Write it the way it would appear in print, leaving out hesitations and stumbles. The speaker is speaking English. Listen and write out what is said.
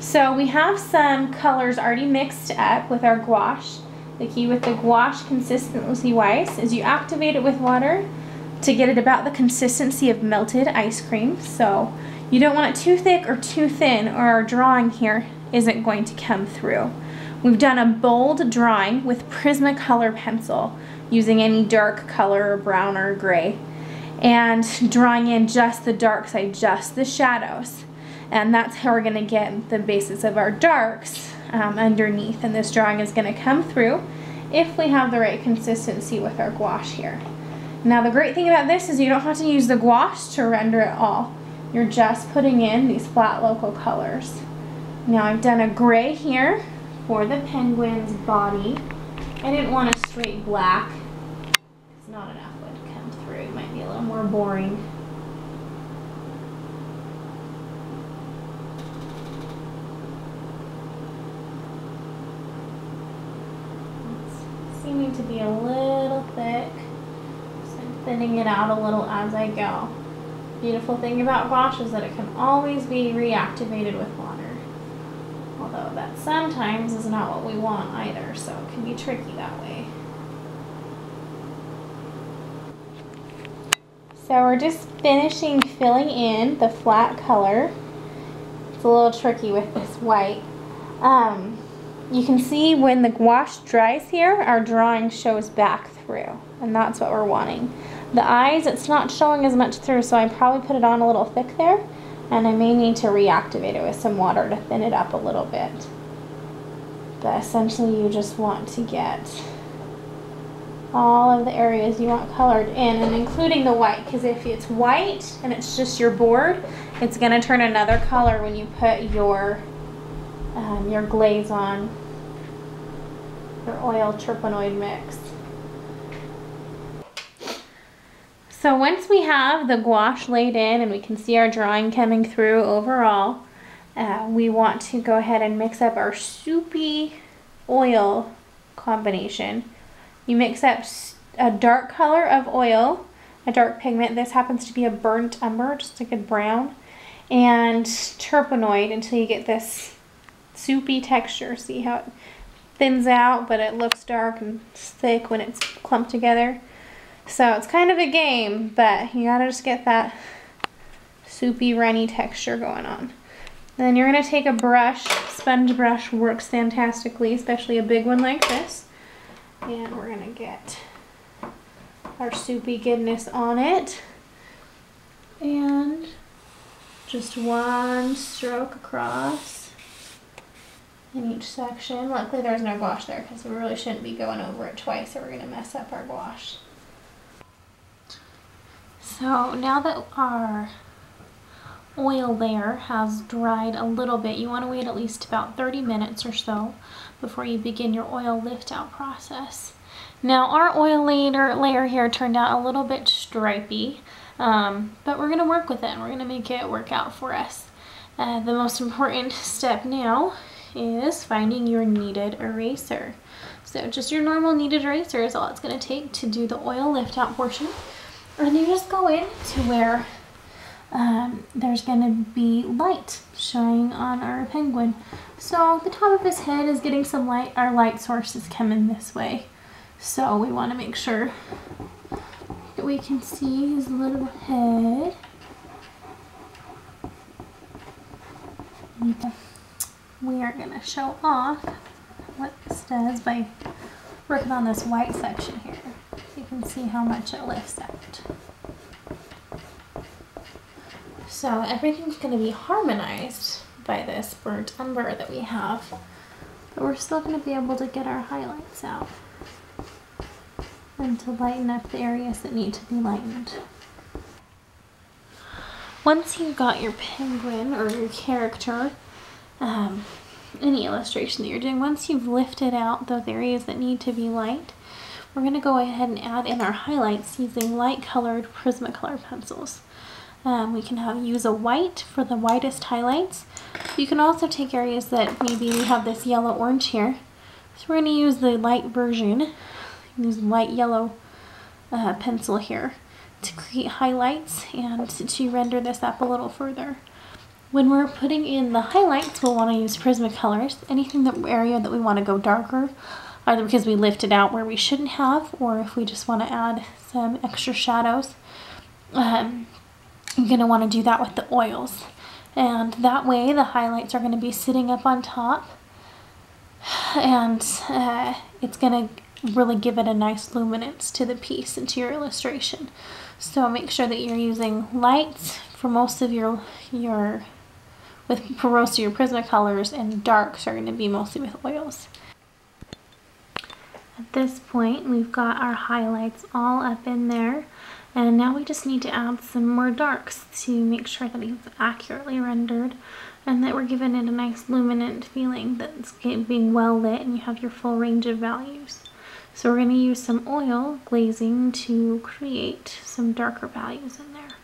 So we have some colors already mixed up with our gouache. The key with the gouache consistency-wise is you activate it with water to get it about the consistency of melted ice cream. So you don't want it too thick or too thin, or our drawing here isn't going to come through. We've done a bold drawing with Prismacolor pencil using any dark color, or brown or gray, and drawing in just the dark side, just the shadows. And that's how we're going to get the basis of our darks underneath. And this drawing is going to come through if we have the right consistency with our gouache here. Now the great thing about this is you don't have to use the gouache to render it all. You're just putting in these flat local colors. Now I've done a gray here for the penguin's body. I didn't want a straight black. It's not enough would come through. It might be a little more boring. It's seeming to be a little thick, so I'm thinning it out a little as I go. Beautiful thing about gouache is that it can always be reactivated with water. Although that sometimes is not what we want either, so it can be tricky that way. So we're just finishing filling in the flat color. It's a little tricky with this white. You can see when the gouache dries here, our drawing shows back through, and that's what we're wanting. The eyes, it's not showing as much through, so I probably put it on a little thick there, and I may need to reactivate it with some water to thin it up a little bit. But essentially you just want to get all of the areas you want colored in, and including the white, because if it's white and it's just your board, it's going to turn another color when you put your glaze on, your oil turpenoid mix. So once we have the gouache laid in and we can see our drawing coming through overall, we want to go ahead and mix up our soupy oil combination. You mix up a dark color of oil, a dark pigment. This happens to be a burnt umber, just like a brown, and turpenoid until you get this soupy texture. See how it thins out, but it looks dark and thick when it's clumped together. So it's kind of a game, but you gotta just get that soupy, runny texture going on. Then you're gonna take a brush, sponge brush works fantastically, especially a big one like this. And we're gonna get our soupy goodness on it. And just one stroke across in each section. Luckily there's no gouache there because we really shouldn't be going over it twice or we're gonna mess up our gouache. So now that our oil layer has dried a little bit, you want to wait at least about 30 minutes or so before you begin your oil lift out process. Now our oil layer here turned out a little bit stripy, but we're going to work with it and we're going to make it work out for us. The most important step now is finding your kneaded eraser. So just your normal kneaded eraser is all it's going to take to do the oil lift out portion. And you just go in to where there's going to be light shining on our penguin. So the top of his head is getting some light. Our light source is coming this way. So we want to make sure that we can see his little head. We are going to show off what this does by working on this white section here. You can see how much it lifts out. So everything's going to be harmonized by this burnt umber that we have, but we're still going to be able to get our highlights out and to lighten up the areas that need to be lightened. Once you've got your penguin or your character, any illustration that you're doing, once you've lifted out those areas that need to be light, we're going to go ahead and add in our highlights using light colored Prismacolor pencils. We can use a white for the whitest highlights. You can also take areas that maybe we have this yellow-orange here. So we're going to use the light version, use light yellow pencil here to create highlights and to render this up a little further. When we're putting in the highlights, we'll want to use Prismacolors. Anything area that we want to go darker, either because we lifted out where we shouldn't have, or if we just want to add some extra shadows, you're going to want to do that with the oils. And that way the highlights are going to be sitting up on top, and it's going to really give it a nice luminance to the piece and to your illustration. So make sure that you're using lights for most of your Prismacolors, and darks are going to be mostly with oils. At this point, we've got our highlights all up in there, and now we just need to add some more darks to make sure that it's accurately rendered and that we're giving it a nice luminant feeling that it's being well lit and you have your full range of values. So we're going to use some oil glazing to create some darker values in there.